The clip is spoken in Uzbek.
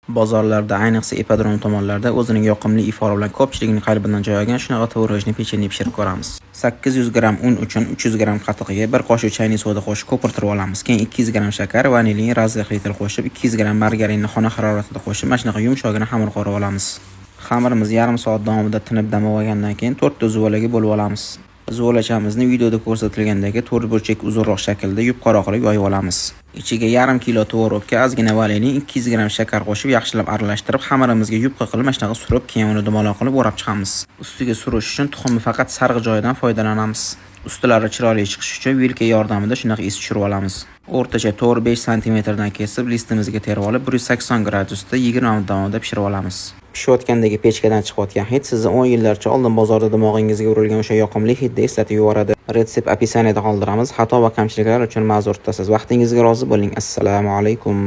Bozorlarda, ayniqsa ipodrom tomonlarda o'zining yoqimli ifori bilan ko'pchilikning qalbidan joy olgan shunaqa tvorojniy pechenye pishirib ko'ramiz. 800 g un uchun 300 g qatiqga 1 qoshiq chaynak soda qo'shib ko'pirtirib olamiz. Keyin 200 g shakar, vanilin, razrexlitel qo'shib, 200 g margarinni xona haroratida qo'shib, mana shunaqa yumshog'ina xamir qorib olamiz. Xamirimiz yarim soat davomida tinib dam olgandan keyin 4 ta zuvolaga bo'lib olamiz. Zuvolachamizni videoda ko'rsatilgandagi to'rtburchak uzunroq shaklda yupqaroq qilib yoyib olamiz. Ichiga yarim kilo tvorogga ozgina vanilin, 200 g shakar qo'shib yaxshilab aralashtirib, xamirimizga yupqa qilib mana shunaqa surib, keyin uni dumaloq qilib o'rab chiqamiz. Ustiga surish uchun tuxumni faqat sariq joyidan foydalanamiz. Ustilari chiroyli chiqish uchun vilka yordamida shunaqa iz tushirib olamiz. O'rtacha 4-5 sm dan kesib, listimizga terib olib, 180 gradusda 20 minut davomida pishirib olamiz. Pishayotgandagi pechkadan chiqayotgan hid sizni 10 yillarcha oldin bozorda dimog'ingizga urilgan o'sha yoqimli hidni eslatib yuboradi. Retsept opisaniyada qoldiramiz. Xato va kamchiliklar uchun ma'zur tutasiz. Vaqtingizga rozi bo'ling. Assalomu alaykum.